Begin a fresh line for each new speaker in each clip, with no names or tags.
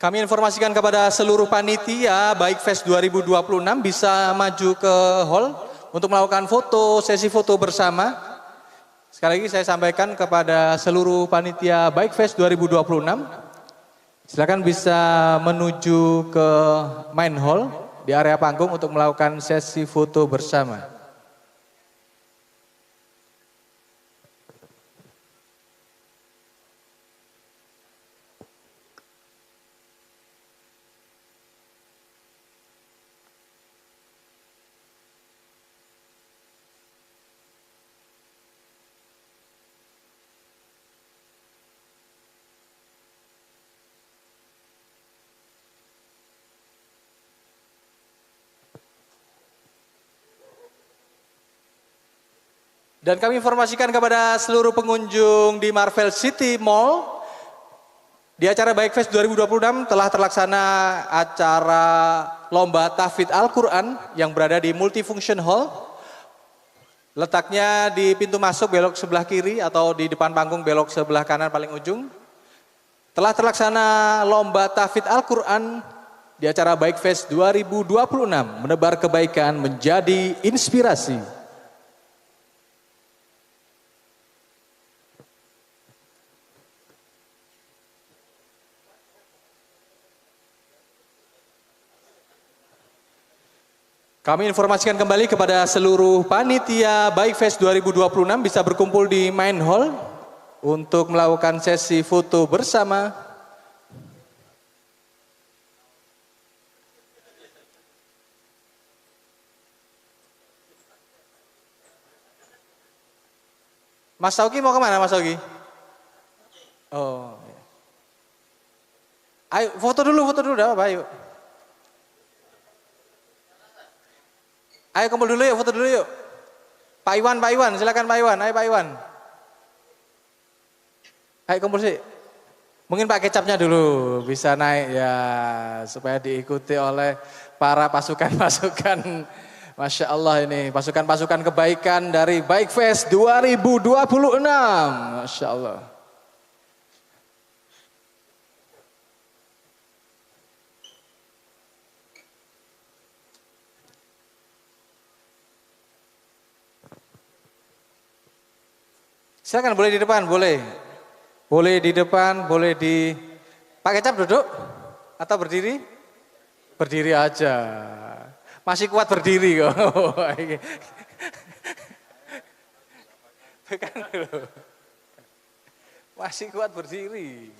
Kami informasikan kepada seluruh panitia Baik Fest 2026 bisa maju ke hall untuk melakukan foto, sesi foto bersama. Sekali lagi saya sampaikan kepada seluruh panitia Baik Fest 2026, silakan bisa menuju ke main hall di area panggung untuk melakukan sesi foto bersama. Dan kami informasikan kepada seluruh pengunjung di Marvel City Mall, di acara Baik Fest 2026 telah terlaksana acara Lomba Tahfidz Al-Quran yang berada di Multifunction Hall. Letaknya di pintu masuk belok sebelah kiri atau di depan panggung belok sebelah kanan paling ujung. Telah terlaksana Lomba Tahfidz Al-Quran di acara Baik Fest 2026, menebar kebaikan menjadi inspirasi. Kami informasikan kembali kepada seluruh panitia Baik Fest 2026 bisa berkumpul di main hall untuk melakukan sesi foto bersama. Mas Sauki mau kemana Mas Sauki? Oh, ayo foto dulu, dah apa ayo. Ayo kumpul dulu yuk, foto dulu yuk. Pak Iwan, silakan Pak Iwan, ayo Pak Iwan. Ayo kumpul sih. Mungkin Pak Kecapnya dulu bisa naik ya, supaya diikuti oleh para pasukan-pasukan. Masya Allah ini, pasukan-pasukan kebaikan dari Baik Fest 2026. Masya Allah. Silakan boleh di depan, boleh. Boleh di depan, boleh di... Pak Kecap duduk atau berdiri? Berdiri aja. Masih kuat berdiri kok. Bukan dulu. Masih kuat berdiri.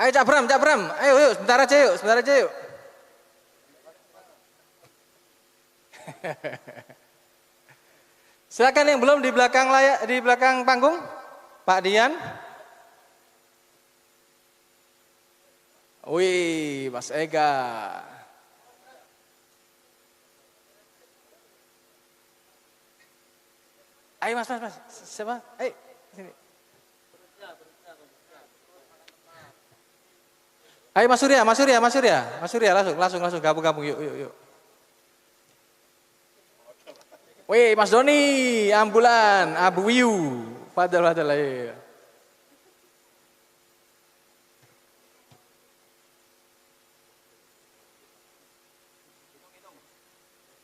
Ayo Cak Bram. Ayo yuk, sebentar aja yuk. Silakan yang belum di belakang panggung, Pak Dian. Wih, Mas Ega. Ayo Mas. Siapa? Ayo sini. Ayo Mas Surya, langsung gabung yuk. Wih, Mas Doni, ambulan, Abu Wiu, padahal ya.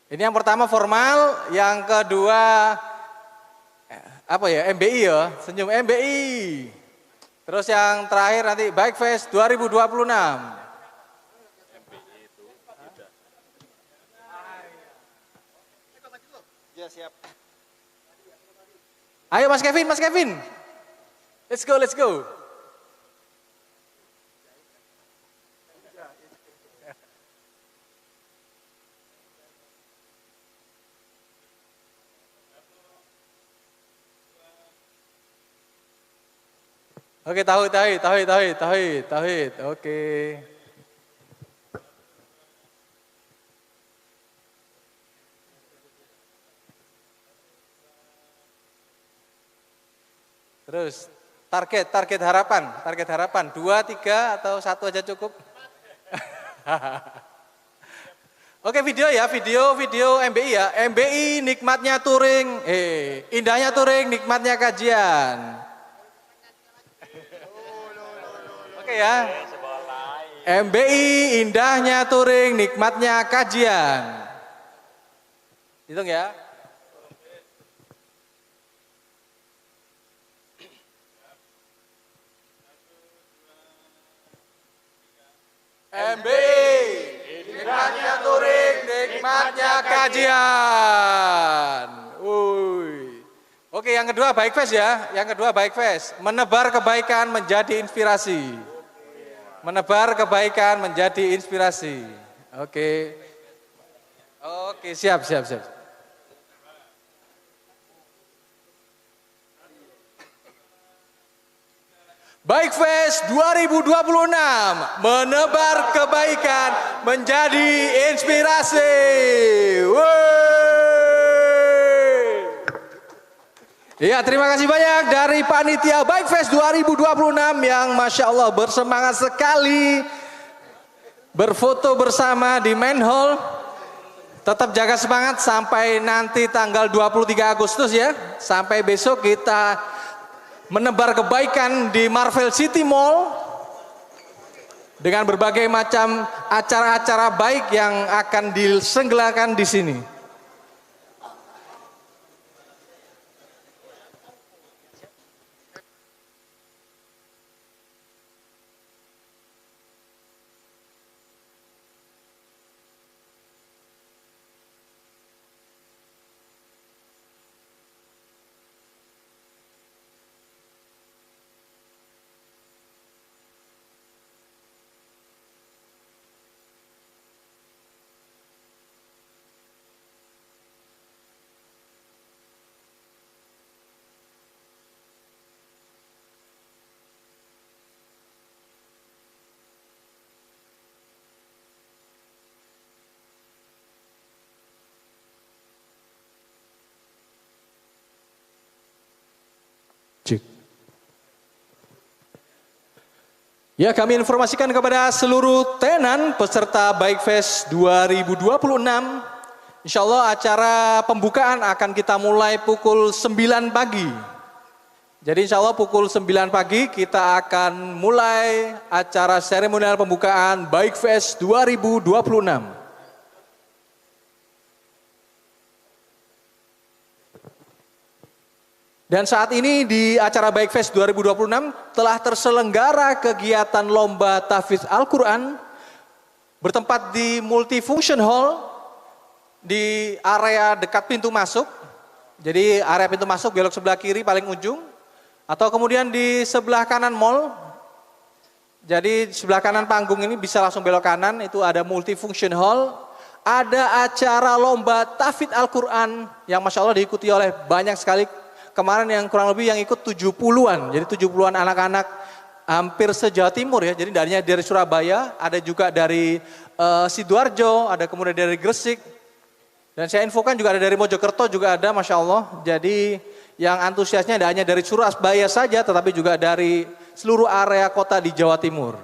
Ini yang pertama formal, yang kedua MBI ya, senyum MBI. Terus yang terakhir nanti Baik Fest 2026. Ya, siap. Ayo Mas Kevin. Let's go. Oke, tauhid. Oke. Terus target harapan 2, 3 atau 1 aja cukup. Oke video ya, video MBI ya. MBI nikmatnya touring, indahnya touring, nikmatnya kajian. Oke ya. MBI indahnya touring, nikmatnya kajian. Hitung ya. MBI nikmatnya touring, nikmatnya kajian. Oke, yang kedua Baik Fest ya. Yang kedua Baik Fest, menebar kebaikan menjadi inspirasi. Menebar kebaikan menjadi inspirasi. Oke. Oke, siap. Baik Fest 2026 menebar kebaikan menjadi inspirasi. Ya, terima kasih banyak dari panitia Baik Fest 2026 yang Masya Allah bersemangat sekali berfoto bersama di main hall. Tetap jaga semangat sampai nanti tanggal 23 Agustus ya. Sampai besok kita menebar kebaikan di Marvel City Mall dengan berbagai macam acara-acara baik yang akan diselenggarakan di sini. Ya, kami informasikan kepada seluruh tenan peserta Baik Fest 2026. Insya Allah acara pembukaan akan kita mulai pukul 9 pagi. Jadi insya Allah pukul 9 pagi kita akan mulai acara seremonial pembukaan Baik Fest 2026. Dan saat ini di acara Baik Fest 2026 telah terselenggara kegiatan lomba tahfidz Al-Quran bertempat di Multifunction Hall di area dekat pintu masuk. Jadi area pintu masuk belok sebelah kiri paling ujung atau kemudian di sebelah kanan mall. Jadi sebelah kanan panggung ini bisa langsung belok kanan, itu ada Multifunction Hall. Ada acara lomba tahfidz Al-Quran yang Masya Allah diikuti oleh banyak sekali. Kemarin yang kurang lebih yang ikut 70-an, jadi 70-an anak-anak hampir se-Jawa Timur ya. Jadi dari Surabaya, ada juga dari Sidoarjo, ada kemudian dari Gresik. Dan saya infokan juga ada dari Mojokerto juga ada, Masya Allah. Jadi yang antusiasnya tidak hanya dari Surabaya saja, tetapi juga dari seluruh area kota di Jawa Timur.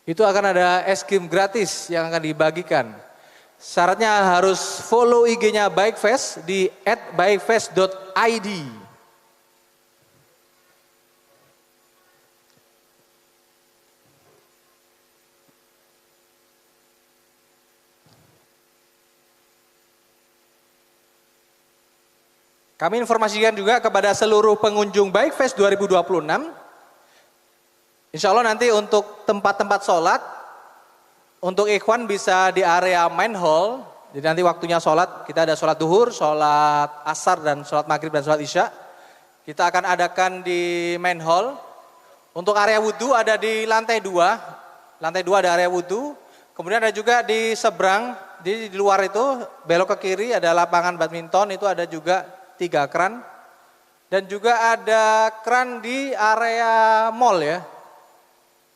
Itu akan ada es krim gratis yang akan dibagikan. Syaratnya harus follow IG-nya Bikefest di @bikefest.id. Kami informasikan juga kepada seluruh pengunjung Bikefest 2026. Insya Allah nanti untuk tempat-tempat sholat, untuk ikhwan bisa di area main hall. Jadi nanti waktunya sholat, kita ada sholat duhur, sholat asar, dan sholat maghrib dan sholat isya. Kita akan adakan di main hall. Untuk area wudhu ada di lantai 2. Lantai 2 ada area wudhu. Kemudian ada juga di seberang, di luar itu belok ke kiri ada lapangan badminton, itu ada juga 3 kran, dan juga ada kran di area mall ya.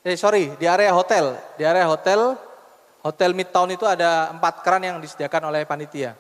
Di area hotel. Di area hotel Midtown itu ada 4 kran yang disediakan oleh panitia.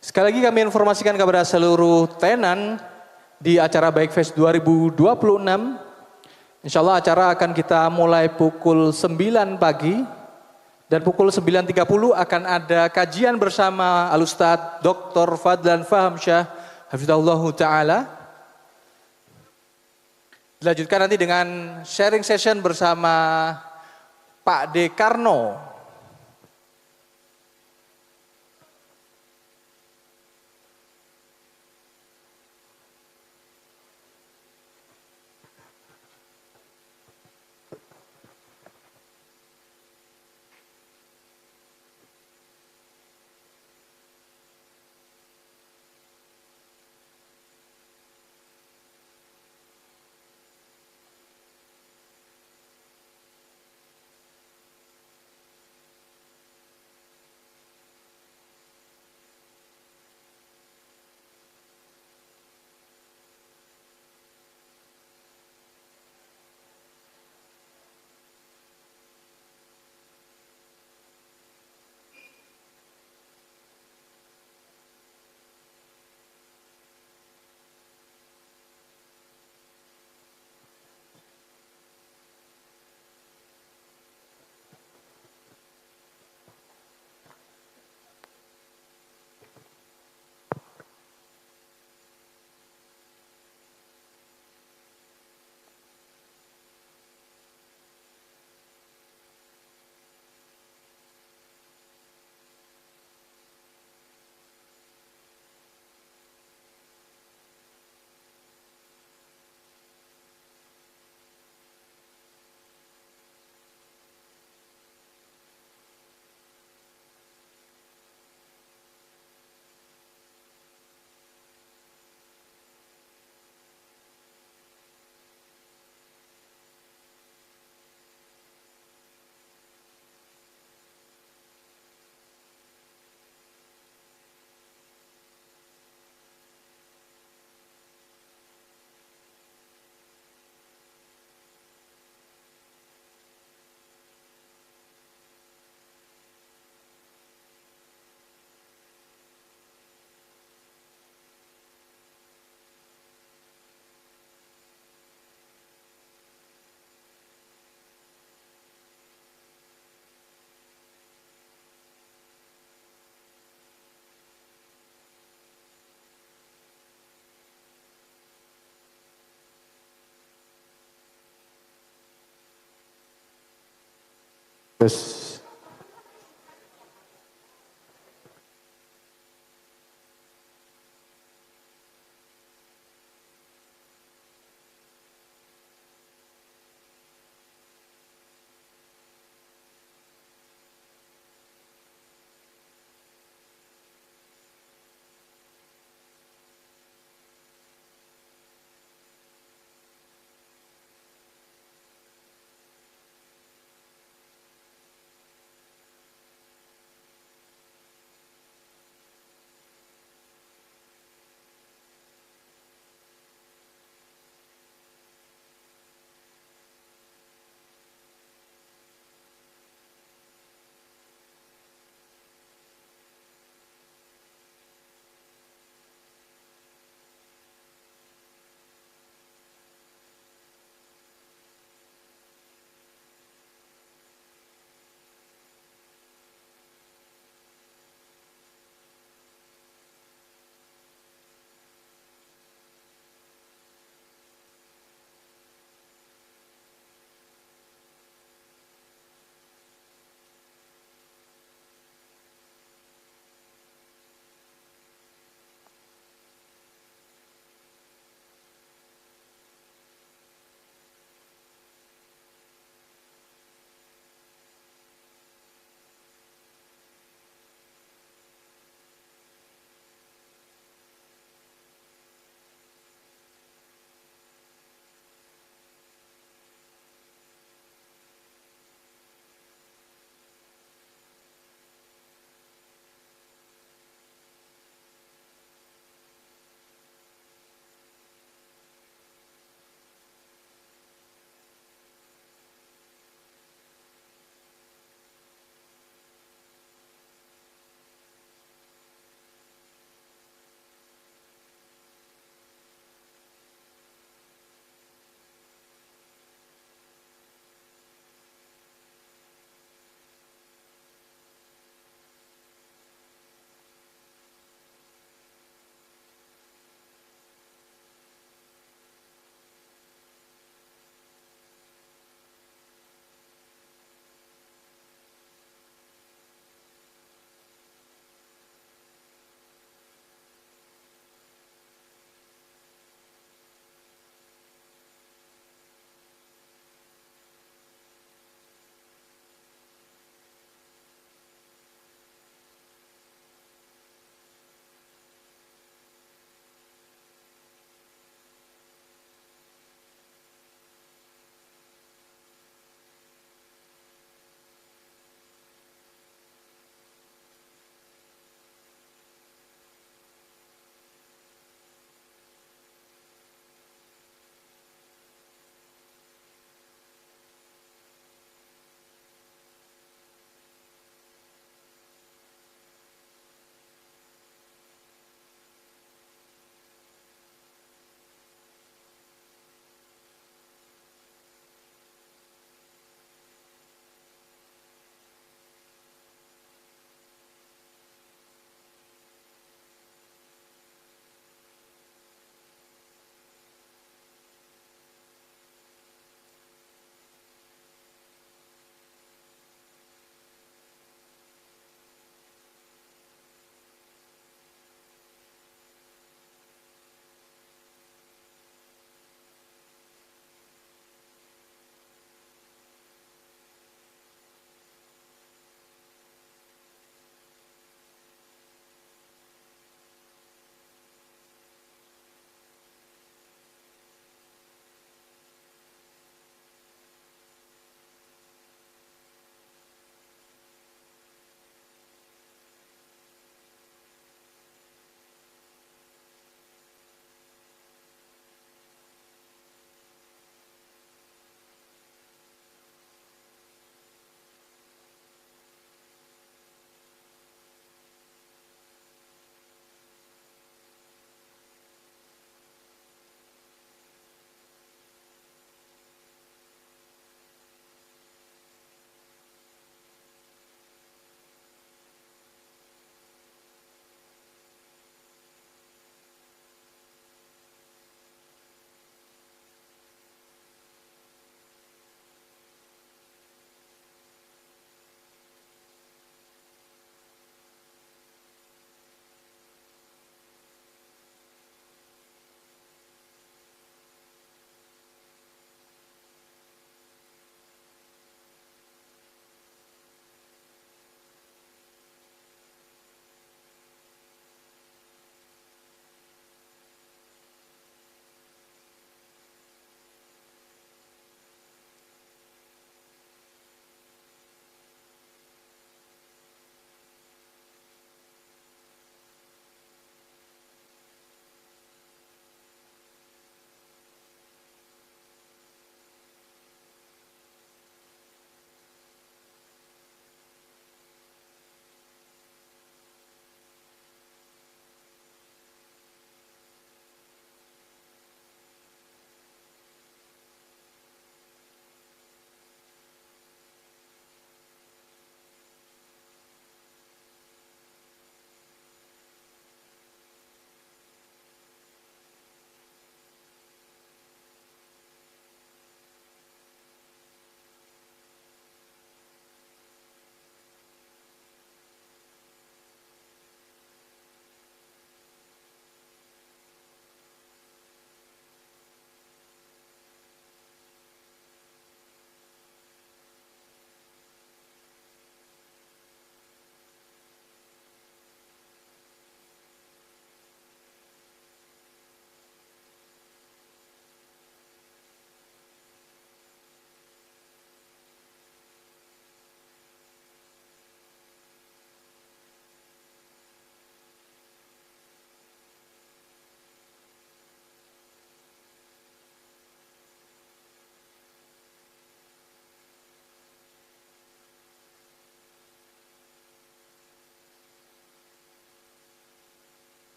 Sekali lagi kami informasikan kepada seluruh tenan di acara Bikefest 2026. Insya Allah acara akan kita mulai pukul 9 pagi dan pukul 9.30 akan ada kajian bersama Al-Ustadz Dr. Fadlan Fahamsyah Hafizahullah Ta'ala. Dilanjutkan nanti dengan sharing session bersama Pak Dekarno. Terus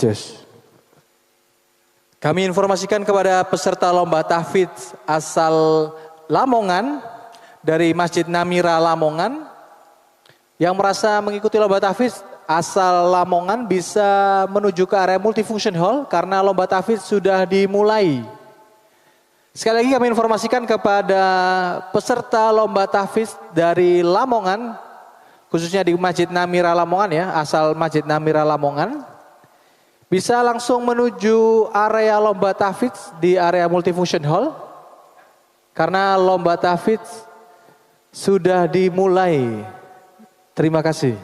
Cus. Kami informasikan kepada peserta lomba tahfidz asal Lamongan dari Masjid Namira Lamongan yang merasa mengikuti lomba tahfidz asal Lamongan bisa menuju ke area multifunction hall karena lomba tahfidz sudah dimulai. Sekali lagi kami informasikan kepada peserta lomba tahfidz dari Lamongan, khususnya di Masjid Namira Lamongan ya, asal Masjid Namira Lamongan, bisa langsung menuju area lomba tahfidz di area multifunction hall karena lomba tahfidz sudah dimulai. Terima kasih.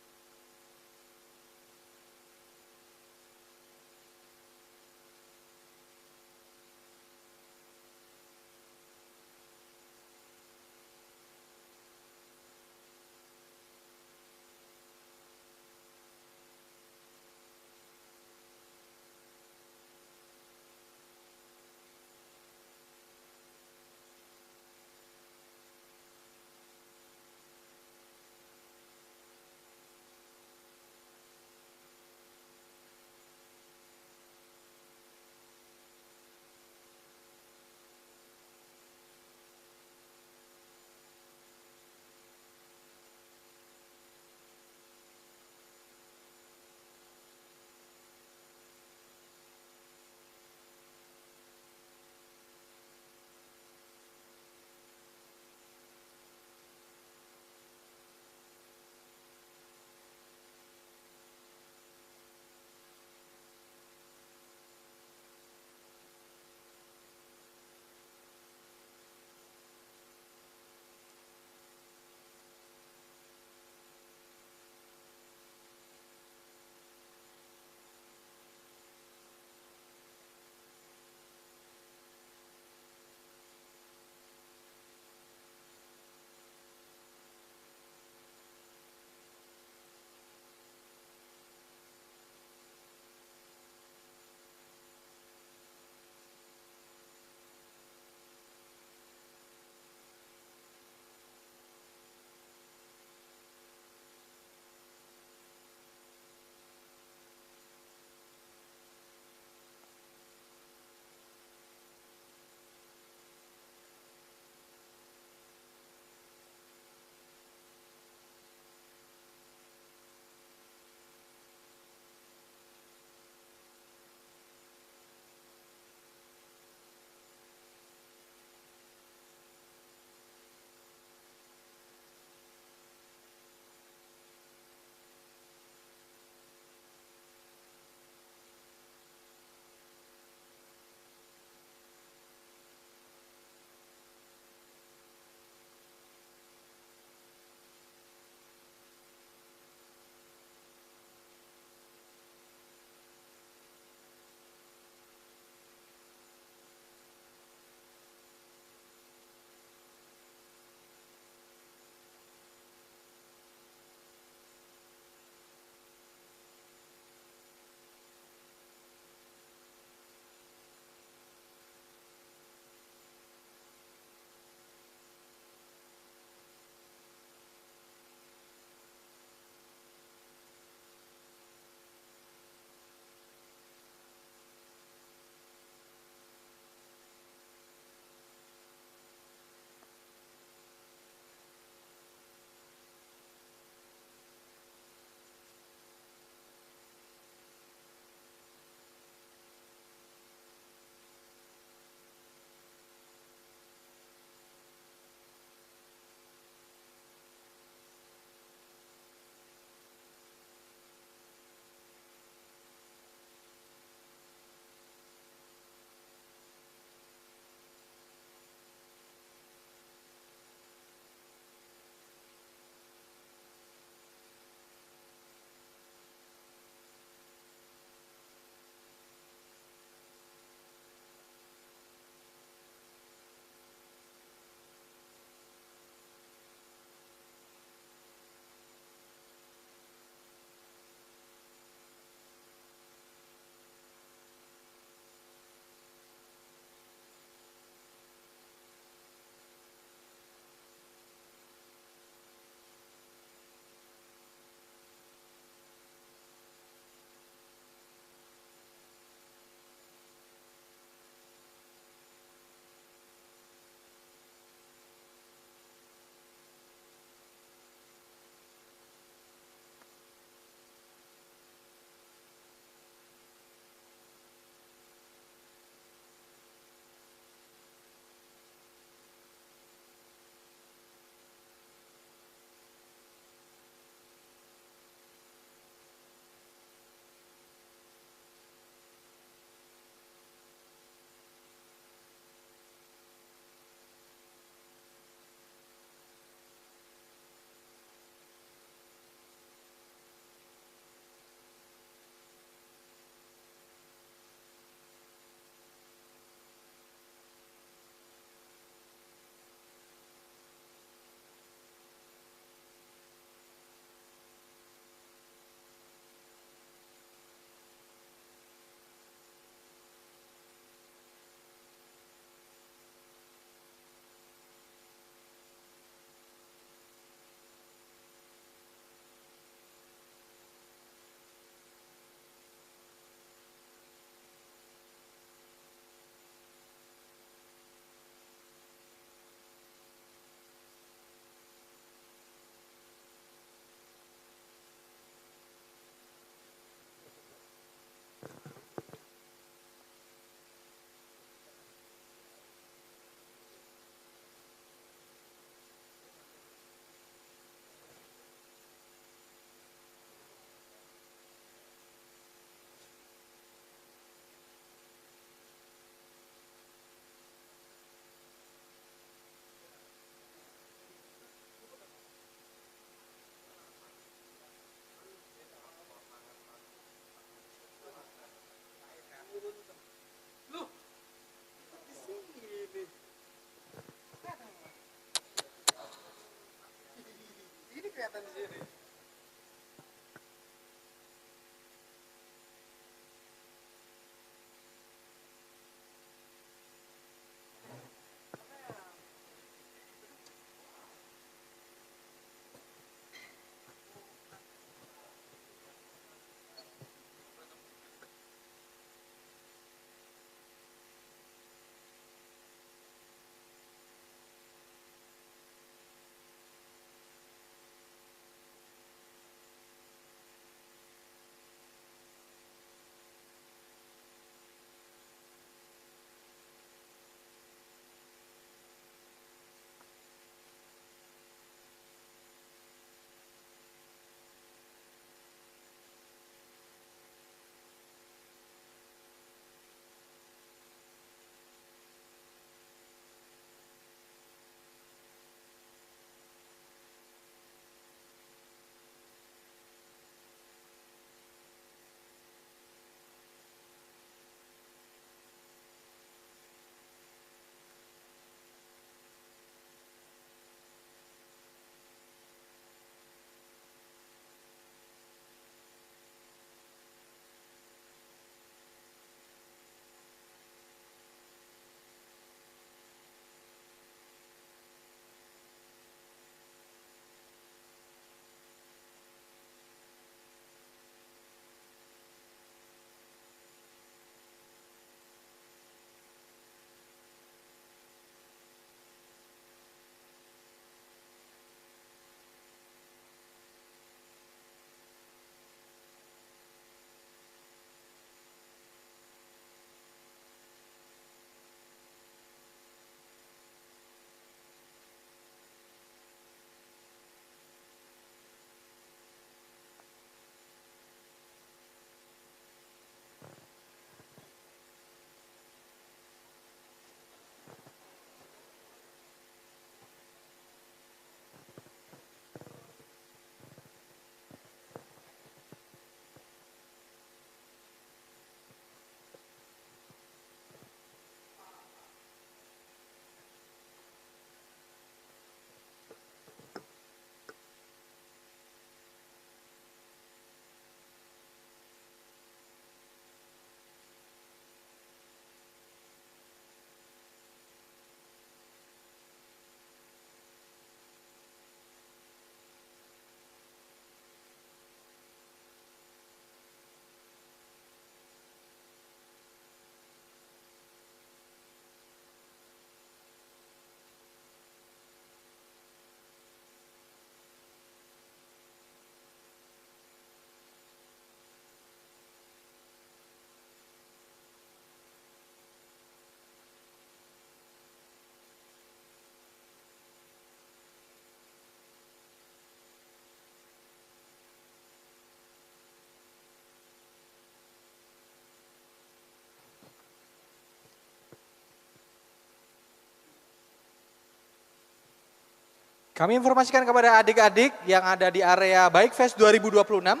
Kami informasikan kepada adik-adik yang ada di area Bike Fest 2026,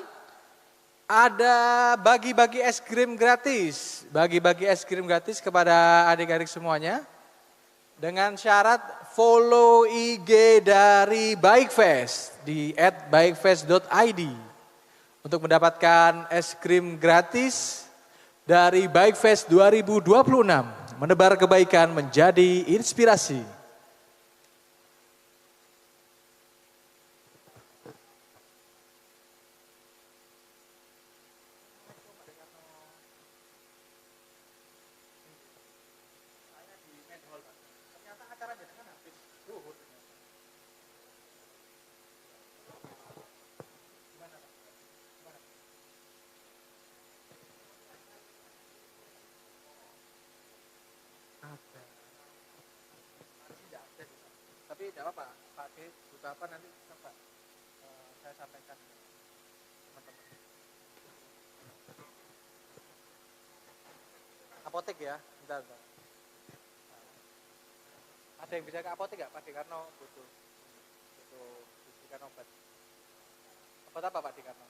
ada bagi-bagi es krim gratis. Bagi-bagi es krim gratis kepada adik-adik semuanya. Dengan syarat follow IG dari Bike Fest di @bikefest.id untuk mendapatkan es krim gratis dari Bike Fest 2026. Menebar kebaikan menjadi inspirasi. Tapi tidak apa-apa, Pak D buka apa nanti coba saya sampaikan ke teman-teman. Apotek ya, bentar. Ada yang bisa ke apotek nggak Pak D Karno butuh bisikan obat. Obat apa Pak D Karno?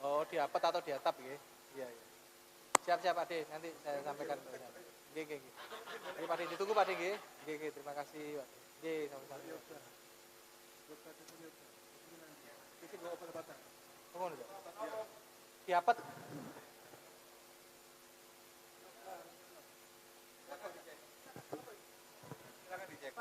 Oh, diapet atau diatap ya? Iya. Siap Pak D, nanti saya sampaikan. Oke. Oke Pak D, ditunggu Pak D. Oke, terima kasih Pak D. Oke, sama-sama. Isi gua obat-obatan. Oh, diapet. Silakan dicek.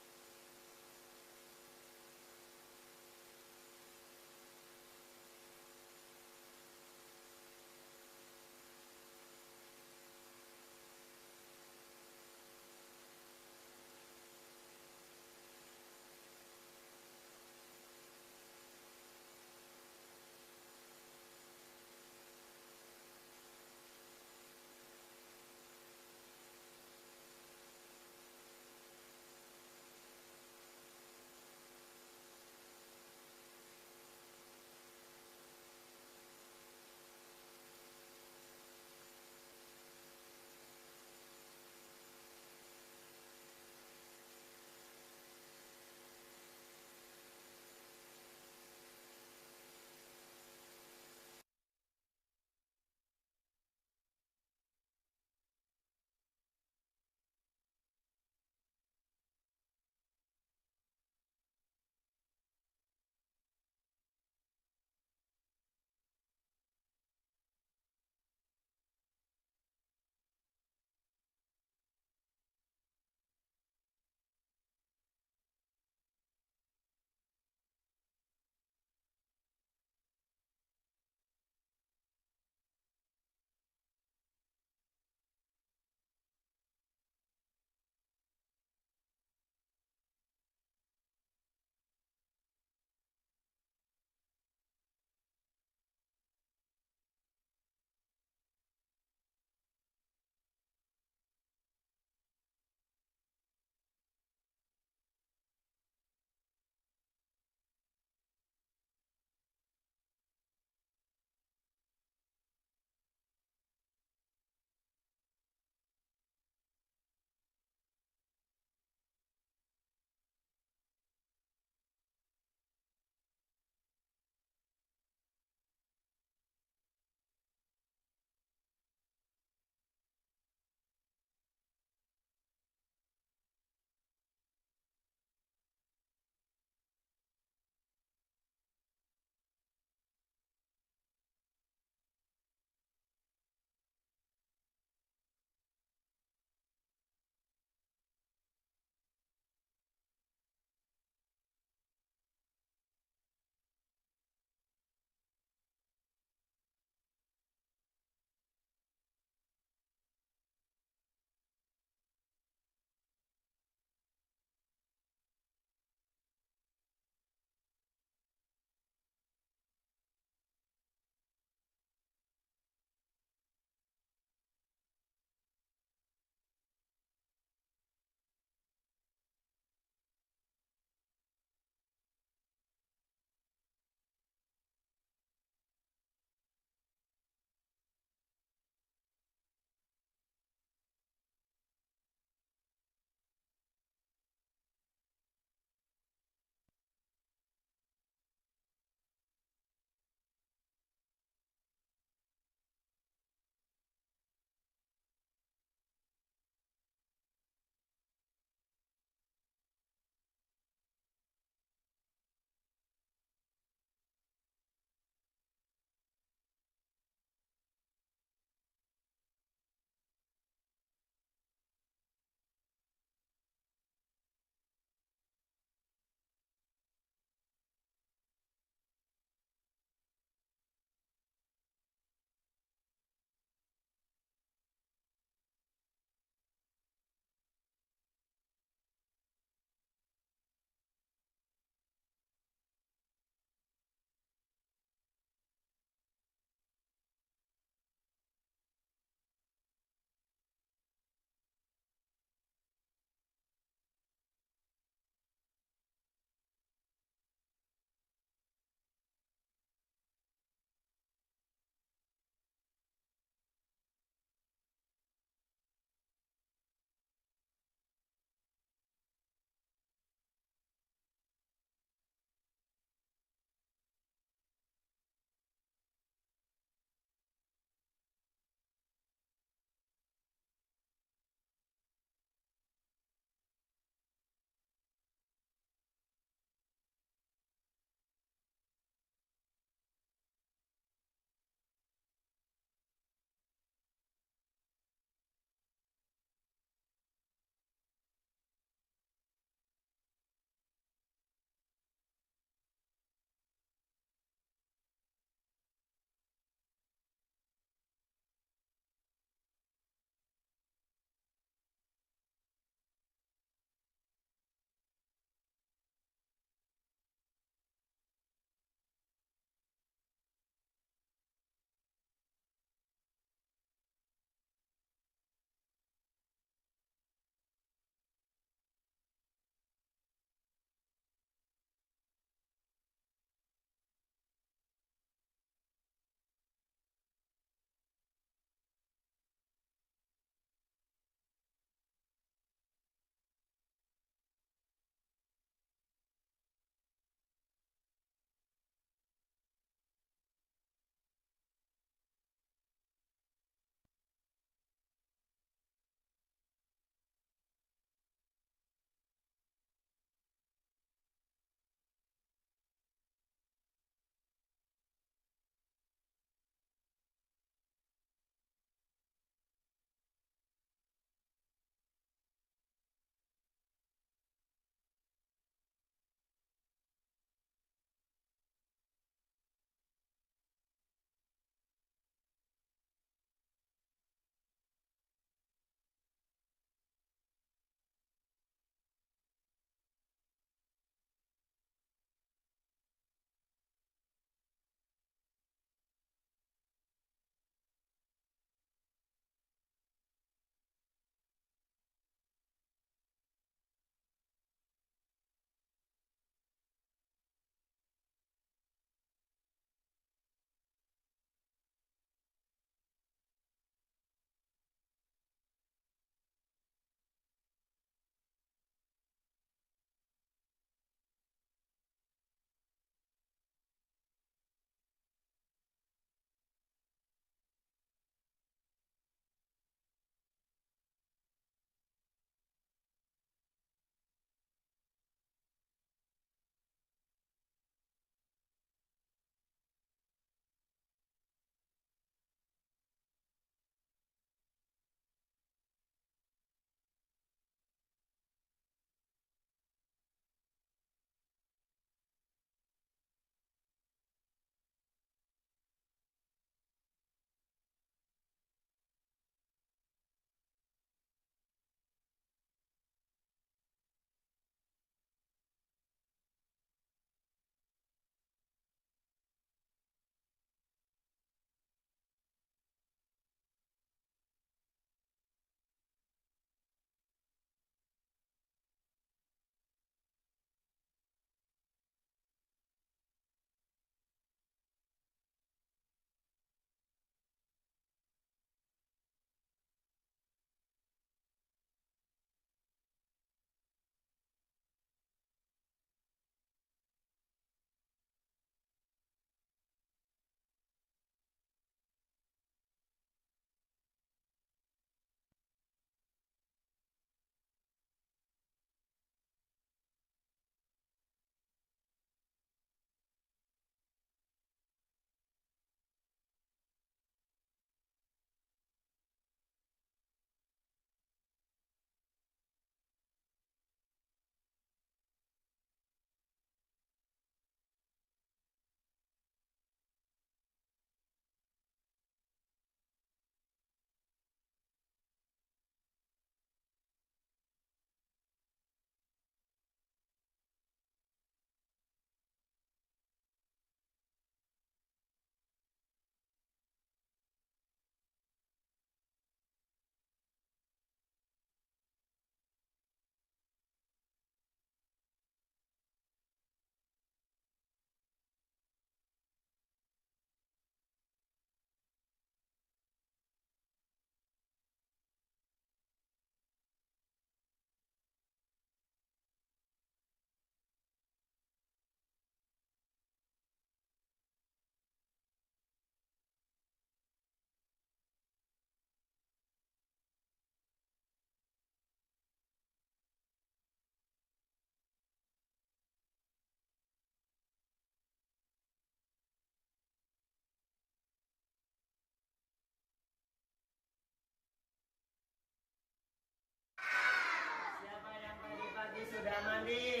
Pada mandi.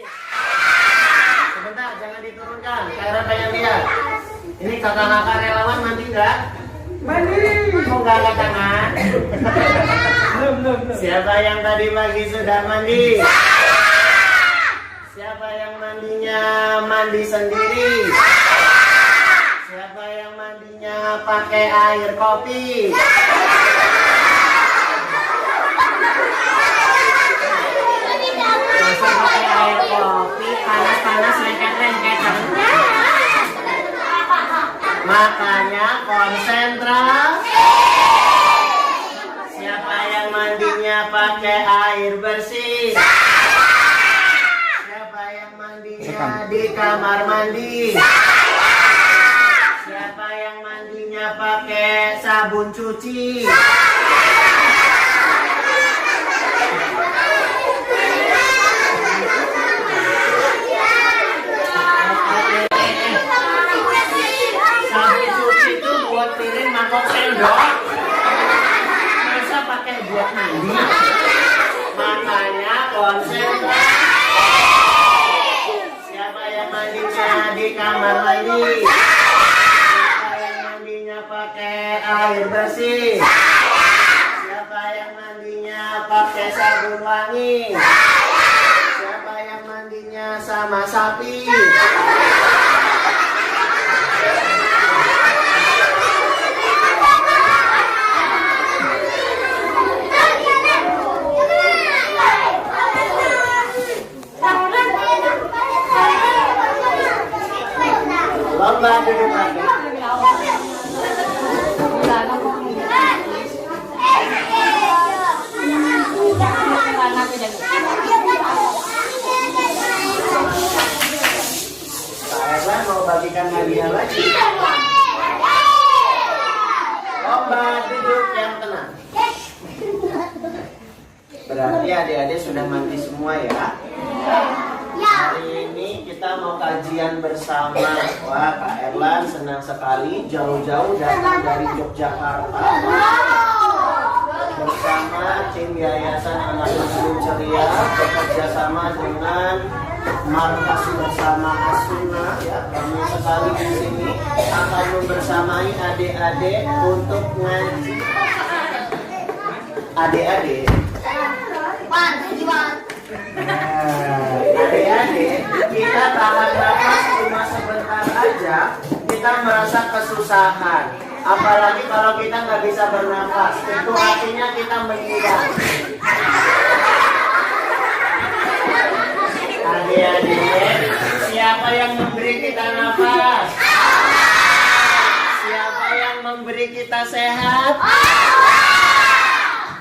Sebentar, jangan diturunkan. Kairan pengen lihat. Ini kakak-kakak relawan mandi nggak? Mandi. Kok nggak angkat tangan? Belum. Siapa yang tadi pagi sudah mandi? Siapa yang mandinya mandi sendiri? Siapa yang mandinya pakai air kopi? Masa pakai air kopi panas-panas lengket-lengket? Makanya konsentrasi. Siapa yang mandinya pakai air bersih? Siapa yang mandinya di kamar mandi? Siapa yang mandinya pakai sabun cuci? Sabun cuci itu buat piring, mangkok, sendok. Masa pakai buat mandi? Makanya konsentrasi. Siapa yang mandinya di kamar mandi? Siapa yang mandinya pakai air bersih? Siapa yang mandinya pakai sabun wangi? Siapa yang mandinya sama sapi? Lomba duduk lagi. Pak mau bagikan hadiah lagi. Lomba duduk yang tenang. Berarti adik-adik sudah mandi semua ya? Hari ini kita mau kajian bersama. Wah, Kak Erlan senang sekali jauh-jauh datang dari Yogyakarta bersama tim Yayasan Anak Muslim Ceria bekerja sama dengan Markas Bersama As-Sunnah ya. Kami sekali di sini akan membersamai adik-adik untuk ngaji. Adik-adik. Adik-adik, kita tahan nafas cuma sebentar aja, kita merasa kesusahan. Apalagi kalau kita nggak bisa bernafas, itu artinya kita meninggal. Adik-adik, siapa yang memberi kita nafas? Siapa yang memberi kita sehat?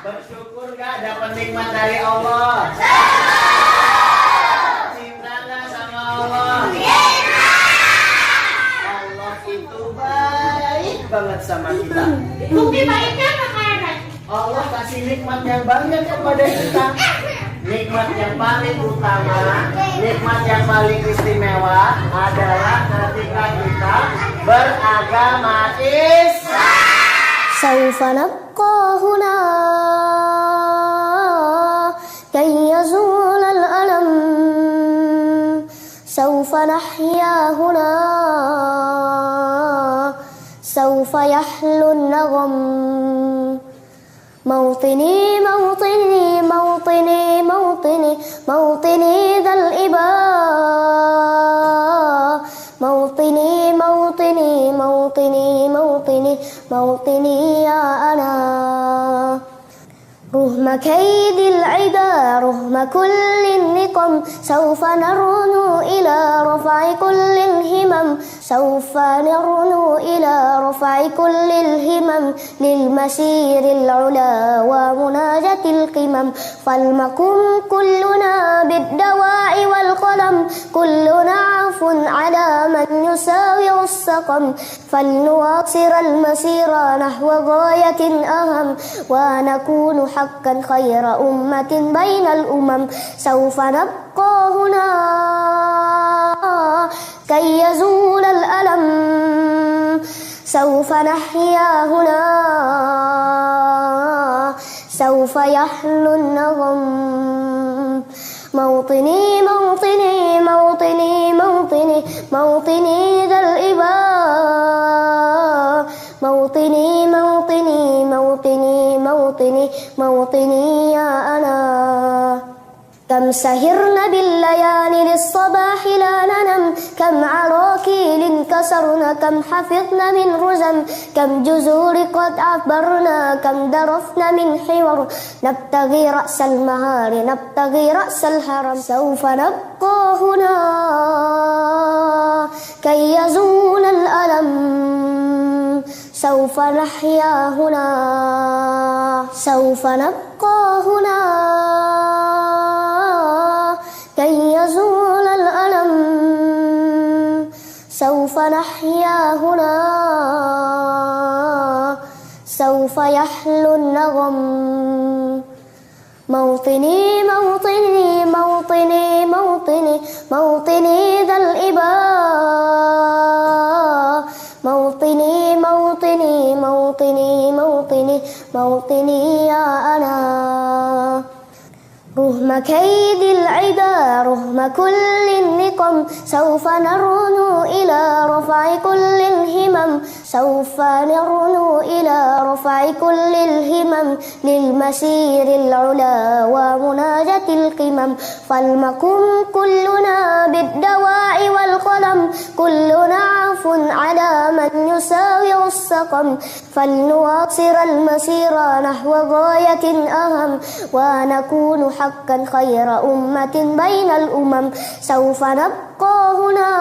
Bersyukur gak dapat nikmat dari Allah? Cinta gak sama Allah? Allah itu baik banget sama kita.
Bukti baiknya apa?
Allah kasih nikmat yang banyak kepada kita. Nikmat yang paling utama, nikmat yang paling istimewa adalah ketika kita beragama Islam.
سوف نبقى هنا كي يزول الألم سوف نحيا هنا سوف يحلو النغم موطني موطني موطني موطني موطني ذا الإباء موطني موطني موطني موطني موطني يا أنا رغم كيد العدا رغم كل النقم سوف نرنو إلى رفع كل الهمم سوف نرنو إلى رفع كل الهمم للمسير العلا ومناجة القمم فلنقم كلنا بالدواء والقلم كلنا عفو على من يساوي السقم فلنواصر المسير نحو غاية أهم ونكون حقا خير أمة بين الأمم سوف نبقى هنا كي يزول الألم سوف نحيا هنا سوف يحلو النغم موطني موطني موطني موطني موطني ذا الإباء موطني موطني موطني موطني موطني يا أنا كم سهرنا بالليالي للصباح لا ننم كم عراكيل كسرنا كم حفظنا من رزم كم جزور قد عبرنا كم درفنا من حور نبتغي رأس المهار نبتغي رأس الهرم سوف نبقى هنا كي يزول الألم سوف نحيا هنا سوف نبقى هنا كي يزول الألم سوف نحيا هنا سوف يحلو النغم موطني موطني موطني موطني موطني ذا الإباء موطني موطني موطني موطني موطني يا أنا رغم كيد العدا رغم كل النقم سوف نرنو إلى رفع كل الهمم سوف نرنو إلى رفع كل الهمم للمسير العلا ومناجاة القمم فلنقم كلنا بالدواء والقلم كلنا عفو على من يساوي السقم فلنواصر المسير نحو غاية أهم ونكون حقا خير أمة بين الأمم سوف نبقى هنا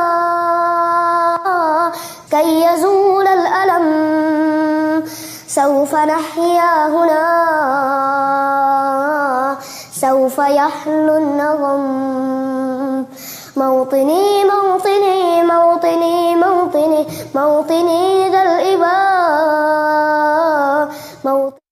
كي يزول الألم سوف نحيا هنا سوف يحلو النغم موطني موطني موطني موطني موطني ذا الإباء موطني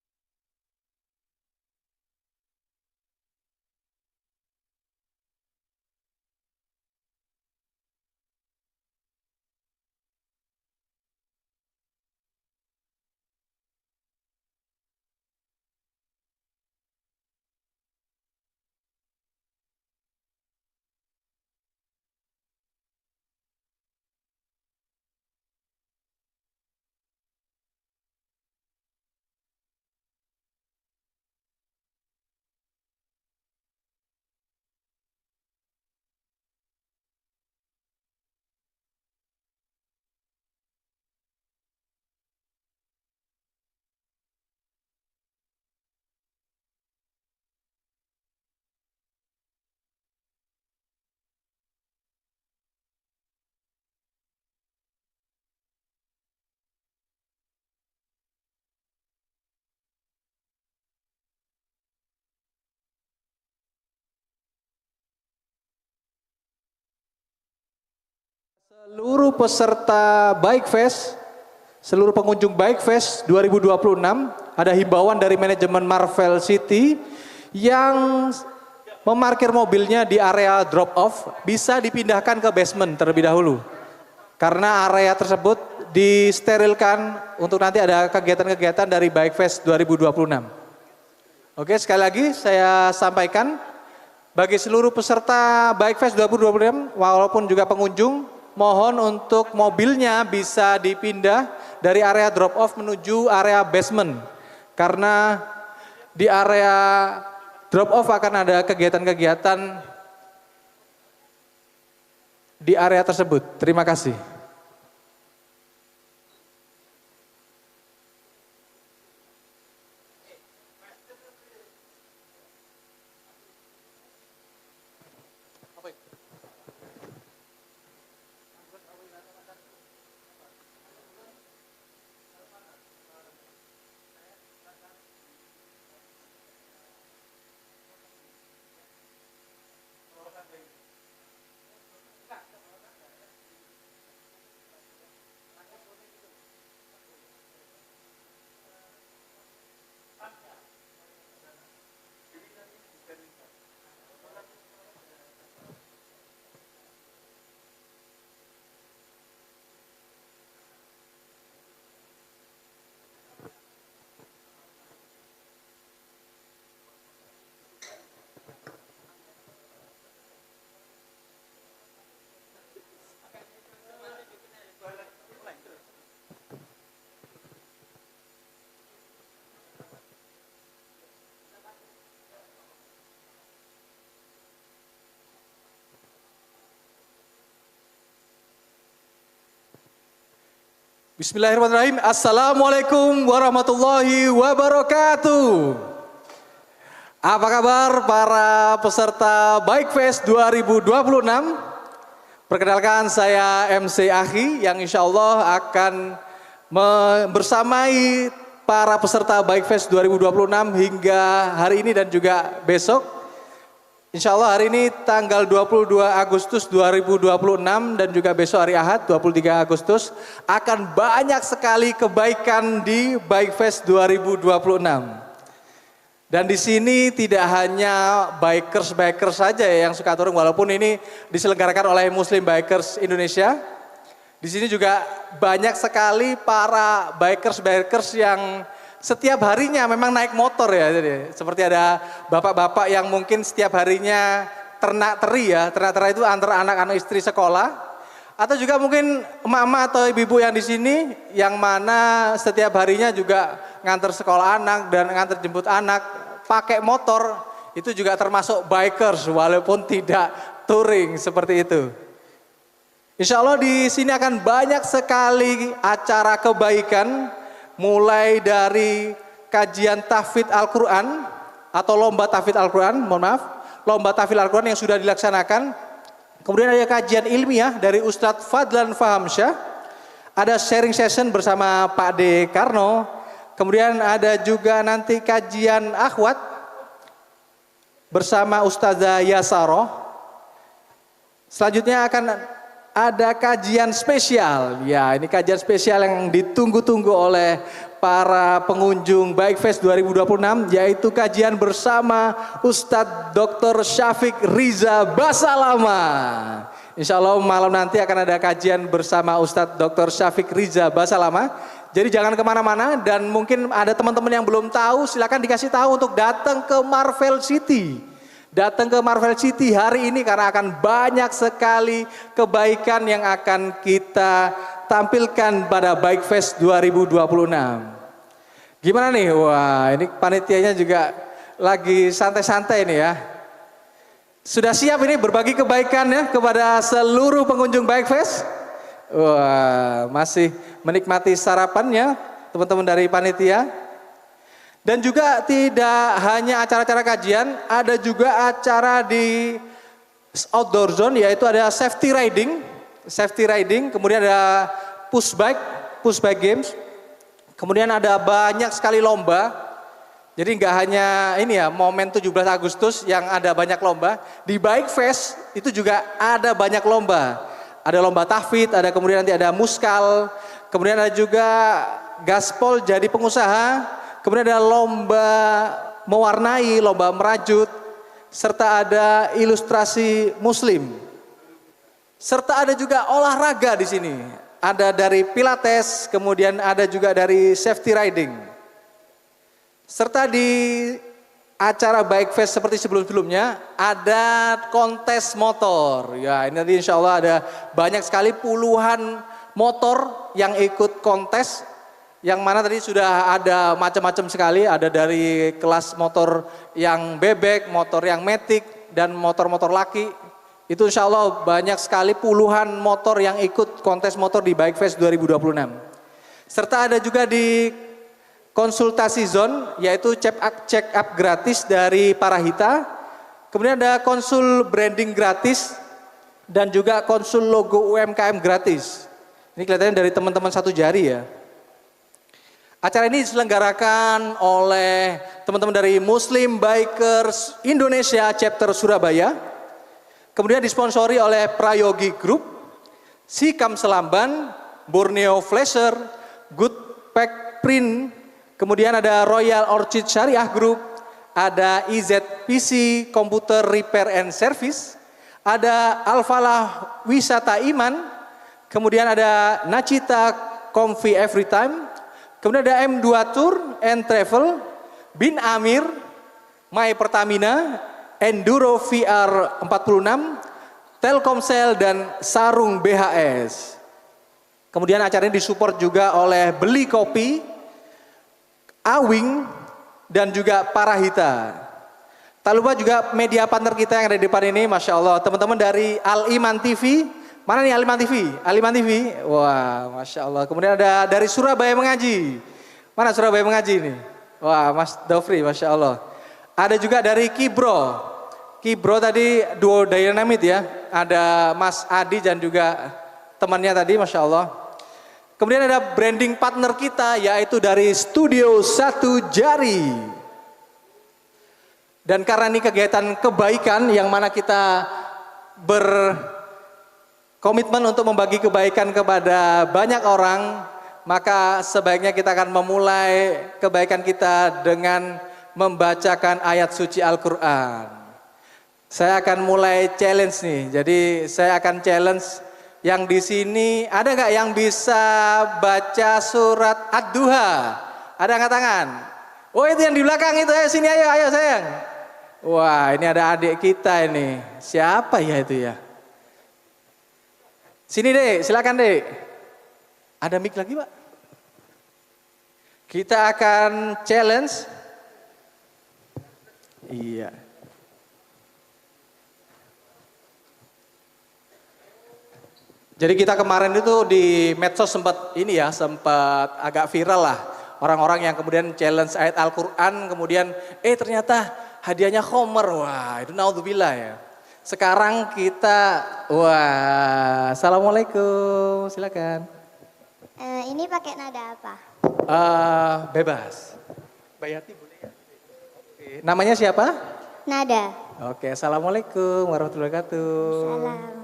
Seluruh peserta Bike Fest, seluruh pengunjung Bike Fest 2026, ada himbauan dari manajemen Marvel City yang memarkir mobilnya di area drop off bisa dipindahkan ke basement terlebih dahulu. Karena area tersebut disterilkan untuk nanti ada kegiatan-kegiatan dari Bike Fest 2026. Oke, sekali lagi saya sampaikan bagi seluruh peserta Bike Fest 2026 walaupun juga pengunjung, mohon untuk mobilnya bisa dipindah dari area drop off menuju area basement. Karena di area drop off akan ada kegiatan-kegiatan di area tersebut. Terima kasih. Bismillahirrahmanirrahim. Assalamualaikum warahmatullahi wabarakatuh. Apa kabar para peserta Bike Fest 2026? Perkenalkan saya MC Akhi yang insya Allah akan bersamai para peserta Bike Fest 2026 hingga hari ini dan juga besok. Insya Allah hari ini tanggal 22 Agustus 2026 dan juga besok hari Ahad 23 Agustus akan banyak sekali kebaikan di Bike Fest 2026. Dan di sini tidak hanya bikers saja ya yang suka touring, walaupun ini diselenggarakan oleh Muslim Bikers Indonesia. Di sini juga banyak sekali para bikers yang setiap harinya memang naik motor ya. Jadi, seperti ada bapak-bapak yang mungkin setiap harinya ternak teri ya. Ternak teri itu antara anak-anak istri sekolah. Atau juga mungkin emak-emak atau ibu-ibu yang di sini yang mana setiap harinya juga nganter sekolah anak dan nganter jemput anak pakai motor. Itu juga termasuk bikers walaupun tidak touring seperti itu. Insya Allah di sini akan banyak sekali acara kebaikan. Mulai dari kajian tahfidz Al-Quran atau lomba tahfidz Al-Quran, lomba tahfidz Al-Quran yang sudah dilaksanakan. Kemudian ada kajian ilmiah dari Ustadz Fadlan Fahamsyah. Ada sharing session bersama Pak D. Karno. Kemudian ada juga nanti kajian akhwat bersama Ustazah Yasaroh. Selanjutnya akan ada kajian spesial, ya ini kajian spesial yang ditunggu-tunggu oleh para pengunjung Bike Fest 2026, yaitu kajian bersama Ustadz Dr. Syafiq Riza Basalama. Insya Allah malam nanti akan ada kajian bersama Ustadz Dr. Syafiq Riza Basalama. Jadi jangan kemana-mana dan mungkin ada teman-teman yang belum tahu, silakan dikasih tahu untuk datang ke Marvel City. Datang ke Marvel City hari ini karena akan banyak sekali kebaikan yang akan kita tampilkan pada Bike Fest 2026. Gimana nih? Wah, ini panitianya juga lagi santai-santai nih ya. Sudah siap ini berbagi kebaikan ya kepada seluruh pengunjung Bike Fest? Wah, masih menikmati sarapannya teman-teman dari panitia. Dan juga tidak hanya acara-acara kajian, ada juga acara di outdoor zone, yaitu ada safety riding, kemudian ada push bike games, kemudian ada banyak sekali lomba. Jadi nggak hanya ini ya momen 17 Agustus yang ada banyak lomba, di Bike Fest itu juga ada banyak lomba. Ada lomba tahfidz, ada kemudian nanti ada muskal, kemudian ada juga gaspol jadi pengusaha. Kemudian ada lomba mewarnai, lomba merajut, serta ada ilustrasi muslim. Serta ada juga olahraga di sini. Ada dari pilates, kemudian ada juga dari safety riding. Serta di acara Bike Fest seperti sebelum-sebelumnya ada kontes motor. Ya, ini nanti insya Allah ada banyak sekali puluhan motor yang ikut kontes. Yang mana tadi sudah ada macam-macam sekali, ada dari kelas motor yang bebek, motor yang matic, dan motor-motor laki. Itu insya Allah banyak sekali puluhan motor yang ikut kontes motor di Bike Fest 2026. Serta ada juga di konsultasi zone, yaitu check up gratis dari Parahita. Kemudian ada konsul branding gratis, dan juga konsul logo UMKM gratis. Ini kelihatannya dari teman-teman satu jari ya. Acara ini diselenggarakan oleh teman-teman dari Muslim Bikers Indonesia Chapter Surabaya. Kemudian disponsori oleh Prayogi Group, Sikam Selamban, Borneo Flasher, Good Pack Print. Kemudian ada Royal Orchid Syariah Group, ada IZPC Computer Repair and Service, ada Al-Falah Wisata Iman, kemudian ada Nachita Comfy Everytime. Kemudian ada M2 Tour and Travel, Bin Amir, My Pertamina, Enduro VR 46, Telkomsel dan Sarung BHS. Kemudian acara ini disupport juga oleh Beli Kopi, Awing, dan juga Parahita. Tak lupa juga media partner kita yang ada di depan ini, Masya Allah. Teman-teman dari Al Iman TV, Mana nih Aliman TV? Aliman TV. Wah, Masya Allah. Kemudian ada dari Surabaya Mengaji. Mana Surabaya Mengaji nih? Wah, Mas Dofri, Masya Allah. Ada juga dari Kibro. Kibro tadi duo dynamit ya. Ada Mas Adi dan juga temannya tadi, Masya Allah. Kemudian ada branding partner kita yaitu dari Studio Satu Jari. Dan karena ini kegiatan kebaikan yang mana kita berkomitmen untuk membagi kebaikan kepada banyak orang, maka sebaiknya kita akan memulai kebaikan kita dengan membacakan ayat suci Al-Quran. Saya akan mulai challenge nih, jadi saya akan challenge yang di sini, ada nggak yang bisa baca surat Ad-Duha? Ada angkat tangan? Oh itu yang di belakang itu, ayo sini ayo sayang. Wah ini ada adik kita ini, siapa ya itu ya? Sini dek, silakan dek. Ada mic lagi pak? Kita akan challenge. Iya. Jadi kita kemarin itu di medsos sempat agak viral lah. Orang-orang yang kemudian challenge ayat Al-Quran, kemudian ternyata hadiahnya Khomer. Wah itu naudzubillah ya. Sekarang kita, Assalamualaikum, silakan.
Ini pakai nada apa?
Bebas. Bayati boleh ya? Oke. Namanya siapa?
Nada.
Oke, Assalamualaikum warahmatullahi wabarakatuh.
Salam.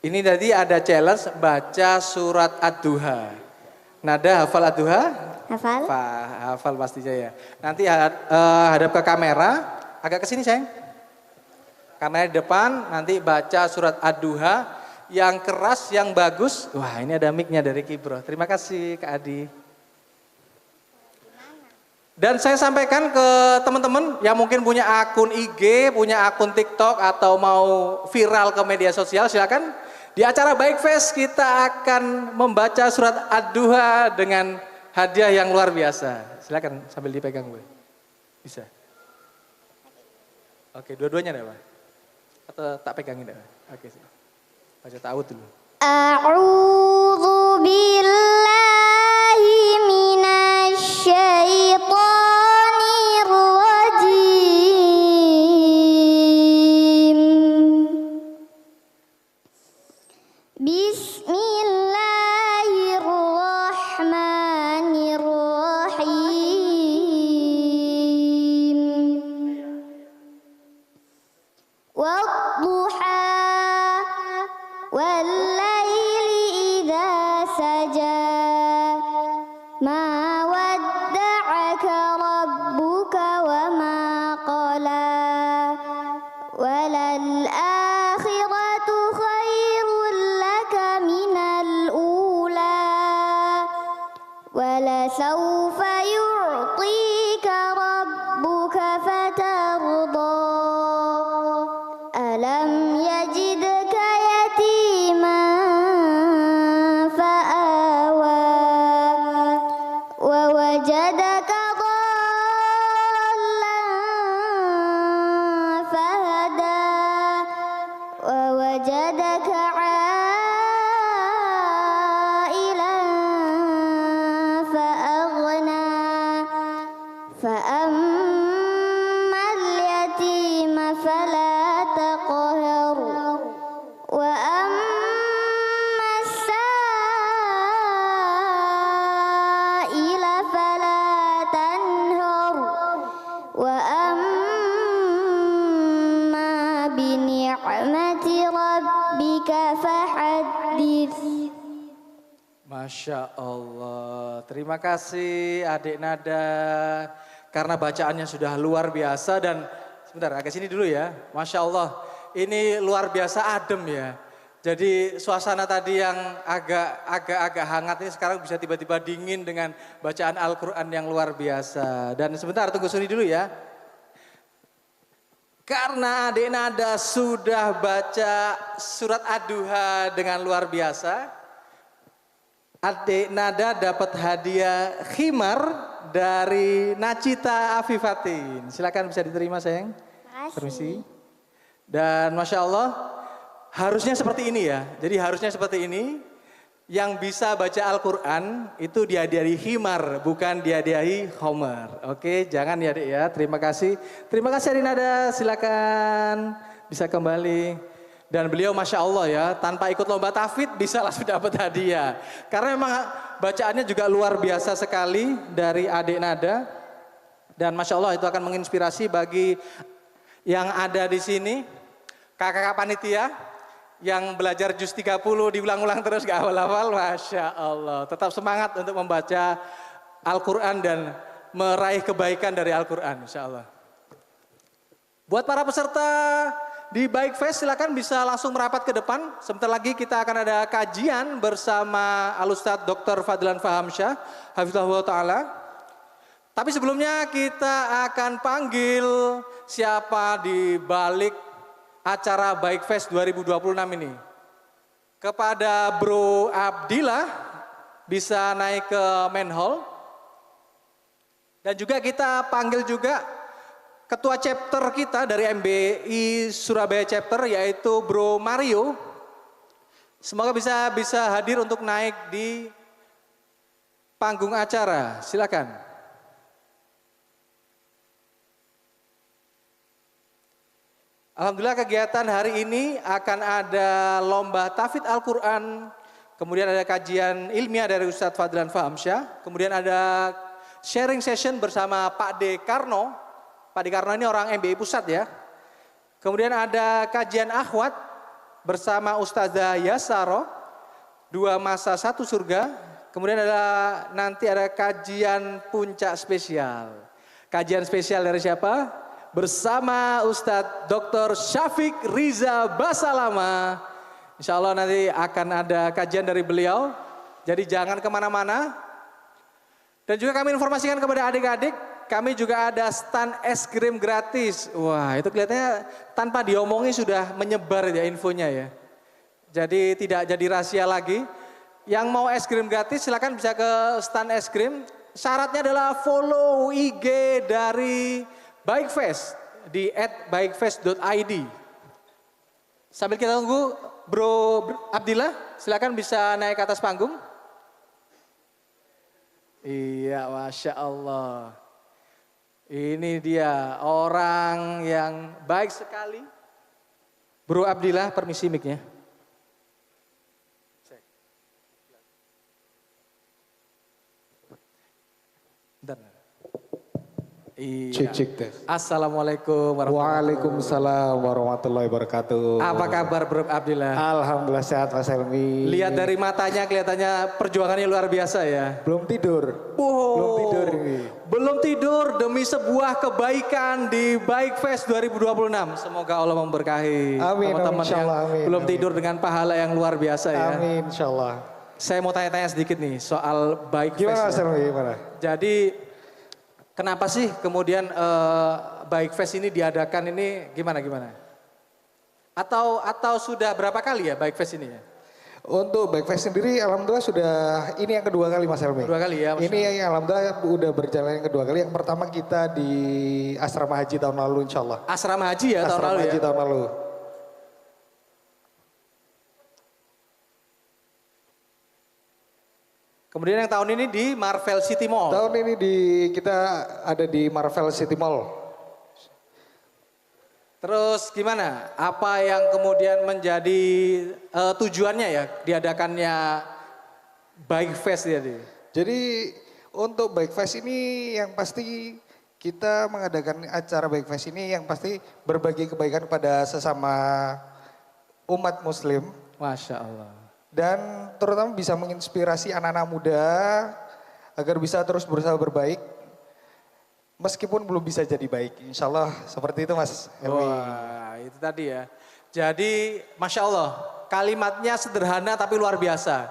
Ini tadi ada challenge baca surat Ad-Duha. Nada hafal Ad-Duha?
Hafal?
Hafal pastinya ya. Nanti hadap ke kamera, agak ke sini sayang. Kamera di depan, nanti baca surat Ad-Duha yang keras, yang bagus. Wah ini ada mic-nya dari Kibro. Terima kasih Kak Adi. Dan saya sampaikan ke teman-teman yang mungkin punya akun IG, punya akun TikTok atau mau viral ke media sosial, silakan. Di acara Baik Fest kita akan membaca surat Ad-Duha dengan hadiah yang luar biasa. Silakan sambil dipegang gue. Bisa. Oke, dua-duanya ada Pak? Atau tak pegangin ada? Oke, baca ta'awudz dulu.
A'udzu billahi minasy syaithanir rajim. Bismillahirrahmanirrahim. Wadduha wal-laili idza saja. Ma wadda'aka rabbuka wa ma qala. Walal akhiratu khairul laka minal ula. Wala sawfa yu'tika rabbuka fatarda. Alam yajidka yatiman fa'awa. Wa wajadaka dhallan fahada. Wa wajadaka ailan fa'aghna. Fa'ammal yatima fala taqhar. Wa ammas sa'ila fala tanhar. Wa amma bi ni'mati rabbika fahaddits.
Masya Allah, terima kasih adik Nada. Karena bacaannya sudah luar biasa dan sebentar agak sini dulu ya. Masya Allah, ini luar biasa adem ya. Jadi suasana tadi yang agak hangat ini sekarang bisa tiba-tiba dingin dengan bacaan Al-Quran yang luar biasa. Dan sebentar tunggu sini dulu ya. Karena adik Nada sudah baca surat Ad-Duha dengan luar biasa, adik Nada dapat hadiah khimar dari Nacita Afifatin. Silakan bisa diterima sayang.
Makasih.
Permisi. Dan Masya Allah, harusnya seperti ini ya. Jadi harusnya seperti ini. Yang bisa baca Al-Quran itu dihadiahi himar, bukan dihadiahi homer. Oke, jangan ya Dek ya. Terima kasih. Terima kasih Arinada, silakan bisa kembali. Dan beliau Masya Allah ya, tanpa ikut lomba tahfidz bisa langsung dapat hadiah. Karena memang bacaannya juga luar biasa sekali dari adik Nada. Dan Masya Allah itu akan menginspirasi bagi yang ada di sini, kakak-kakak panitia, yang belajar juz 30 diulang-ulang terus gak hafal-hafal, Masya Allah. Tetap semangat untuk membaca Al-Quran dan meraih kebaikan dari Al-Quran, Insya Allah. Buat para peserta di Baik Fest silakan bisa langsung merapat ke depan. Sebentar lagi kita akan ada kajian bersama Al-Ustadz Dr. Fadlan Fahamsyah, Hafizahullah Ta'ala. Tapi sebelumnya kita akan panggil siapa di balik acara Baik Fest 2026 ini. Kepada Bro Abdillah bisa naik ke main hall. Dan juga kita panggil juga ketua chapter kita dari MBI Surabaya chapter yaitu Bro Mario. Semoga bisa hadir untuk naik di panggung acara. Silakan. Alhamdulillah kegiatan hari ini akan ada lomba tahfidz Al-Quran, kemudian ada kajian ilmiah dari Ustadz Fadlan Fahamsyah, kemudian ada sharing session bersama Pak D. Karno. Pak D. Karno ini orang MBI Pusat ya. Kemudian ada kajian akhwat bersama Ustazah Yasaro, 2 masa 1 surga. Kemudian nanti ada kajian puncak spesial. Kajian spesial dari siapa? Bersama Ustadz Dr. Syafiq Riza Basalama. Insya Allah nanti akan ada kajian dari beliau. Jadi jangan kemana-mana. Dan juga kami informasikan kepada adik-adik, kami juga ada stand es krim gratis. Wah itu kelihatannya tanpa diomongi sudah menyebar ya infonya ya. Jadi tidak jadi rahasia lagi. Yang mau es krim gratis silakan bisa ke stand es krim. Syaratnya adalah follow IG dari Baik Fest di @baikfest.id. Sambil kita tunggu Bro Abdillah, silakan bisa naik ke atas panggung. Iya, Masya Allah. Ini dia orang yang baik sekali. Bro Abdillah, permisi mic-nya. Bentar. Iya.
Cek tes.
Assalamualaikum warahmatullahi
Waalaikumsalam warahmatullahi wabarakatuh.
Apa kabar Bro Abdillah?
Alhamdulillah sehat Mas Helmi.
Lihat dari matanya kelihatannya perjuangannya luar biasa ya.
Belum tidur.
Wow.
Belum tidur ini.
Belum tidur demi sebuah kebaikan di Baik Fest 2026. Semoga Allah memberkahi
Amin,
teman-teman yang
insyaallah, amin,
belum
amin.
tidur dengan pahala yang luar biasa ya.
Amin insyaallah.
Saya mau tanya-tanya sedikit nih soal Baik
Gimana Mas
Fest. Ya.
Helmi gimana?
Jadi kenapa sih kemudian Baik Fest ini diadakan ini gimana? Atau sudah berapa kali ya Baik Fest ini ya?
Untuk Baik Fest sendiri alhamdulillah sudah ini yang kedua kali Mas Helmi.
Kedua kali ya. Mas
Ini yang alhamdulillah udah berjalan yang kedua kali. Yang pertama kita di Asrama Haji tahun lalu insyaallah.
Asrama Haji ya tahun lalu
Asrama Haji
ya.
tahun lalu.
Kemudian yang tahun ini di Marvel City Mall.
Tahun ini kita ada di Marvel City Mall.
Terus gimana? Apa yang kemudian menjadi tujuannya ya diadakannya Baik Fest tadi?
Jadi untuk Baik Fest ini yang pasti kita mengadakan acara Baik Fest ini yang pasti berbagi kebaikan kepada sesama umat muslim.
Masya Allah.
Dan terutama bisa menginspirasi anak-anak muda agar bisa terus berusaha berbaik. Meskipun belum bisa jadi baik, insya Allah seperti itu Mas Helmi.
Wah itu tadi ya. Jadi Masya Allah kalimatnya sederhana tapi luar biasa.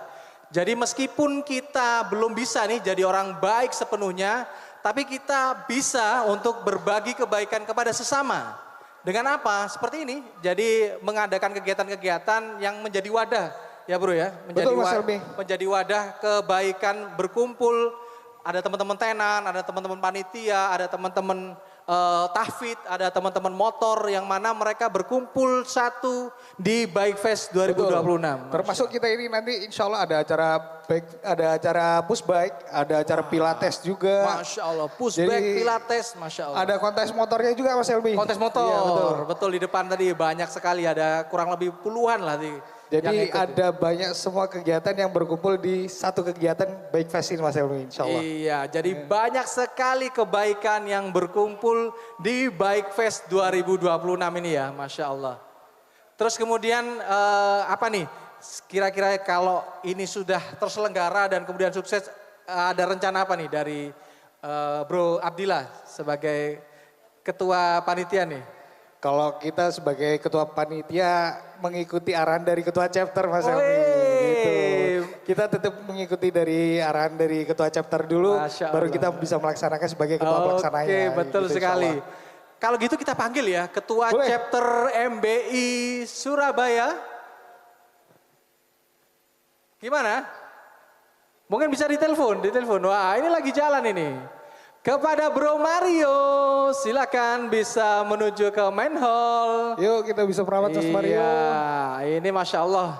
Jadi meskipun kita belum bisa nih jadi orang baik sepenuhnya, tapi kita bisa untuk berbagi kebaikan kepada sesama. Dengan apa? Seperti ini. Jadi mengadakan kegiatan-kegiatan yang menjadi wadah. Ya bro ya.
Betul Mas Helmi.
Menjadi wadah kebaikan berkumpul. Ada teman-teman tenan, ada teman-teman panitia, ada teman-teman tahfidz, ada teman-teman motor yang mana mereka berkumpul satu di Bike Fest 2026.
Termasuk kita ini nanti insya Allah ada acara push bike, ada acara pilates juga.
Masya Allah, push bike, pilates, Masya Allah.
Ada kontes motornya juga Mas Helmi.
Kontes motor,
Iya,
betul di depan tadi banyak sekali, ada kurang lebih puluhan lah.
Jadi ada banyak semua kegiatan yang berkumpul di satu kegiatan Bike Fest ini Mas Helmi insya Allah.
Iya, jadi banyak sekali kebaikan yang berkumpul di Bike Fest 2026 ini ya, Masya Allah. Terus kemudian apa nih, kira-kira kalau ini sudah terselenggara dan kemudian sukses, ada rencana apa nih dari Bro Abdillah sebagai ketua panitia nih?
Kalau kita sebagai ketua panitia mengikuti arahan dari ketua chapter Mas Helmi. Gitu. Kita tetap mengikuti dari arahan dari ketua chapter dulu, baru kita bisa melaksanakan sebagai ketua pelaksananya.
Oke, betul
gitu,
sekali. Kalau gitu kita panggil ya ketua chapter MBI Surabaya. Gimana? Mungkin bisa ditelepon. Wah, ini lagi jalan ini. Kepada Bro Mario, silakan bisa menuju ke main hall.
Yuk kita bisa merawat Mas Mario.
Iya, ini Masya Allah.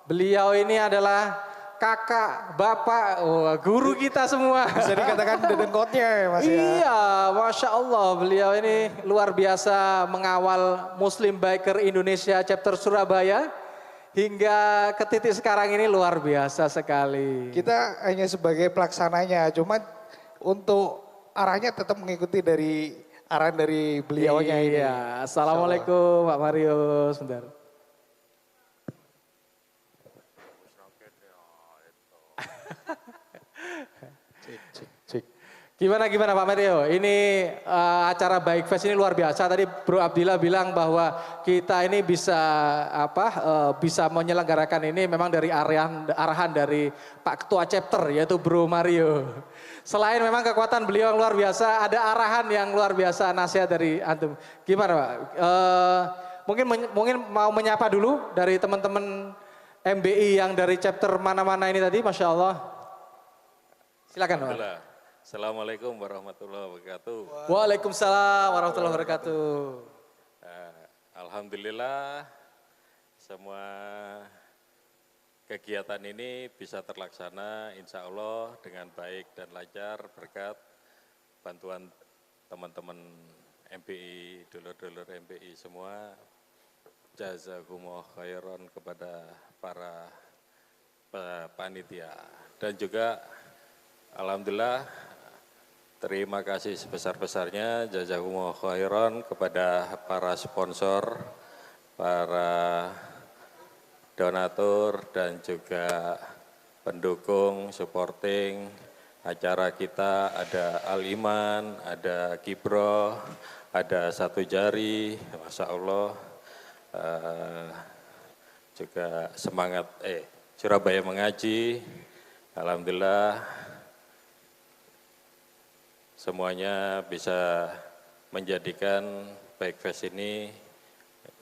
Beliau ini adalah kakak, bapak, guru kita semua.
Bisa dikatakan dedengkotnya ya Mas ya.
Iya, Masya Allah. Beliau ini luar biasa mengawal Muslim Biker Indonesia chapter Surabaya. Hingga ke titik sekarang ini luar biasa sekali.
Kita hanya sebagai pelaksananya, cuma untuk arahnya tetap mengikuti dari arahan dari beliaunya ini.
Iya, Assalamualaikum Pak Mario, sebentar.
Cik.
Gimana Pak Mario? Ini acara Bike Fest ini luar biasa. Tadi Bro Abdillah bilang bahwa kita ini bisa bisa menyelenggarakan ini memang dari arahan dari Pak Ketua Chapter yaitu Bro Mario. Selain memang kekuatan beliau yang luar biasa, ada arahan yang luar biasa, nasihat dari antum. Gimana Pak? Mungkin mau menyapa dulu dari teman-teman MBI yang dari chapter mana-mana ini tadi, Masya Allah. Silakan Pak.
Assalamualaikum warahmatullahi wabarakatuh.
Waalaikumsalam warahmatullahi wabarakatuh.
Alhamdulillah semua kegiatan ini bisa terlaksana insya Allah dengan baik dan lancar berkat bantuan teman-teman MBI, dulur-dulur MBI semua. Jazakumullah khairan kepada para panitia dan juga alhamdulillah terima kasih sebesar-besarnya jazakumullah khairan kepada para sponsor, para donatur dan juga pendukung, supporting acara kita. Ada Al-Iman, ada Kibro, ada Satu Jari, Masya Allah. Juga semangat Surabaya Mengaji, alhamdulillah semuanya bisa menjadikan Bike Fest ini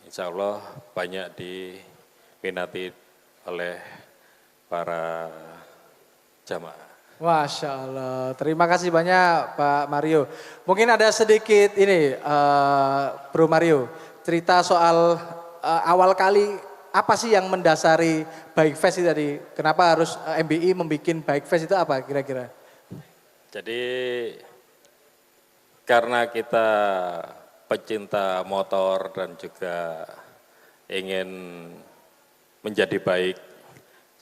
insya Allah banyak diminati oleh para jamaah.
Masya Allah, terima kasih banyak Pak Mario. Mungkin ada sedikit ini Bro Mario, cerita soal awal kali apa sih yang mendasari Bike Fest itu tadi? Kenapa harus MBI membuat Bike Fest itu apa kira-kira?
Jadi karena kita pecinta motor dan juga ingin menjadi baik,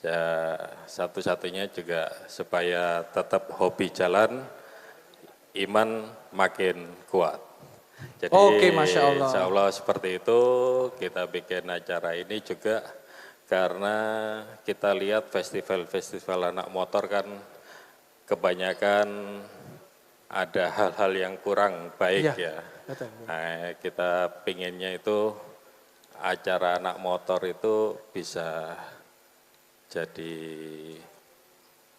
ya satu-satunya juga supaya tetap hobi jalan, iman makin kuat. Jadi
Oke, Masya Allah.
insya Allah seperti itu kita bikin acara ini juga karena kita lihat festival-festival anak motor kan kebanyakan ada hal-hal yang kurang baik ya.
Betul.
Nah, kita pinginnya itu acara anak motor itu bisa jadi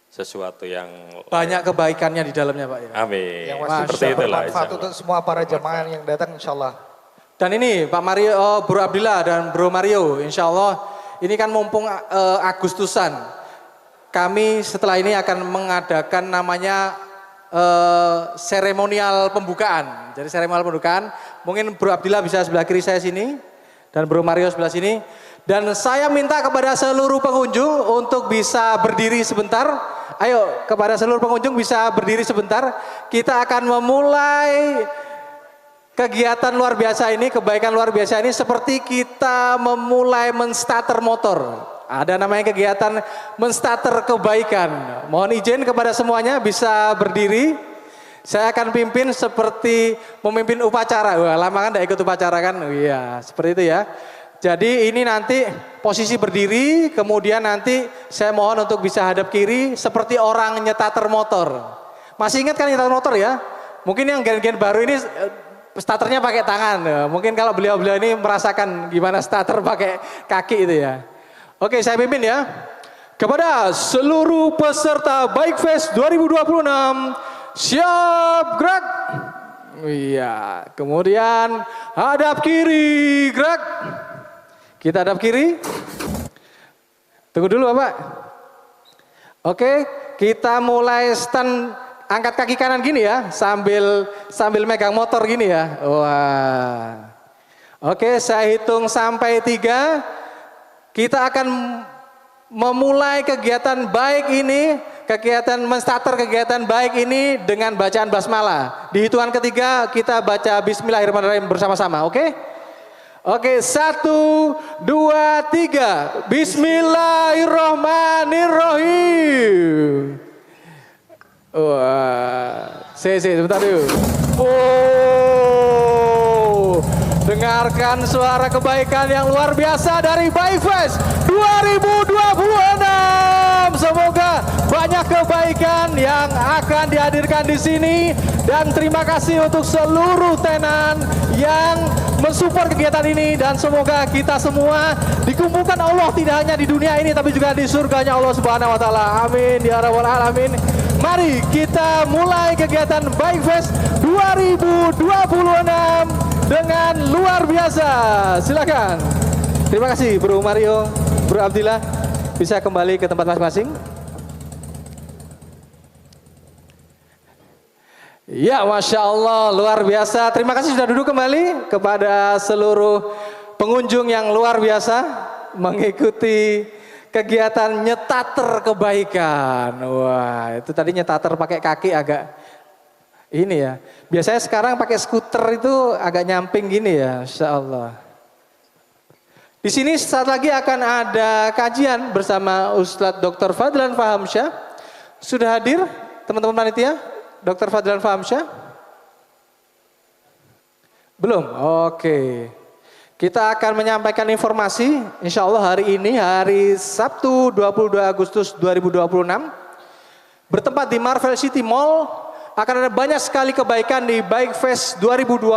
sesuatu yang
Banyak kebaikannya di dalamnya Pak ya.
Amin.
Yang
Masya
pasti
itulah,
bermanfaat
insya
untuk semua para jemaah yang datang insya Allah.
Dan ini Pak Mario, Bro Abdillah dan Bro Mario, insya Allah ini kan mumpung Agustusan. Kami setelah ini akan mengadakan namanya seremonial pembukaan. Jadi seremonial pembukaan, mungkin Bro Abdillah bisa sebelah kiri saya sini dan Bro Mario sebelah sini. Dan saya minta kepada seluruh pengunjung untuk bisa berdiri sebentar. Ayo, kepada seluruh pengunjung bisa berdiri sebentar. Kita akan memulai kegiatan luar biasa ini, kebaikan luar biasa ini seperti kita memulai menstarter motor. Ada namanya kegiatan menstarter kebaikan. Mohon izin kepada semuanya bisa berdiri. Saya akan pimpin seperti memimpin upacara. Wah, lama kan tidak ikut upacara kan? Iya, seperti itu ya. Jadi ini nanti posisi berdiri, kemudian nanti saya mohon untuk bisa hadap kiri seperti orang nyetater motor. Masih ingat kan nyetater motor ya? Mungkin yang gen-gen baru ini starternya pakai tangan. Mungkin kalau beliau-beliau ini merasakan gimana starter pakai kaki itu ya. Oke, saya pimpin ya. Kepada seluruh peserta Bike Fest 2026, siap gerak. Iya, kemudian hadap kiri, gerak. Kita hadap kiri. Tunggu dulu Bapak. Oke, kita mulai stand, angkat kaki kanan gini ya, sambil megang motor gini ya. Wah. Oke, saya hitung sampai 3. Kita akan memulai kegiatan baik ini, kegiatan menstarter kegiatan baik ini dengan bacaan basmalah. Di hitungan ketiga kita baca Bismillahirrahmanirrahim bersama-sama, oke? Oke, 1, 2, 3. Bismillahirrahmanirrahim. Wah, sebentar yuk. Oh, dengarkan suara kebaikan yang luar biasa dari Bike Fest 2026. Semoga banyak kebaikan yang akan dihadirkan di sini dan terima kasih untuk seluruh tenan yang mensupport kegiatan ini dan semoga kita semua dikumpulkan Allah tidak hanya di dunia ini tapi juga di surganya Allah Subhanahu wa taala. Amin ya rabbal alamin. Mari kita mulai kegiatan Bike Fest 2026 dengan luar biasa. Silakan. Terima kasih Bro Mario, Bro Abdillah, bisa kembali ke tempat masing-masing. Ya, Masya Allah, luar biasa. Terima kasih sudah duduk kembali. Kepada seluruh pengunjung yang luar biasa mengikuti kegiatan nyetater kebaikan. Wah, itu tadi nyetater pakai kaki agak ini ya. Biasanya sekarang pakai skuter itu agak nyamping gini ya, Masya Allah. Di sini saat lagi akan ada kajian bersama Ustadz Dr. Fadlan Fahamsyah. Sudah hadir teman-teman panitia? Dr. Fadlan Fahamsyah? Belum? Oke. Kita akan menyampaikan informasi, insya Allah hari ini, hari Sabtu 22 Agustus 2026. Bertempat di Marvel City Mall, akan ada banyak sekali kebaikan di Bike Fest 2026.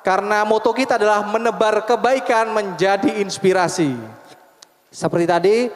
Karena moto kita adalah menebar kebaikan menjadi inspirasi. Seperti tadi,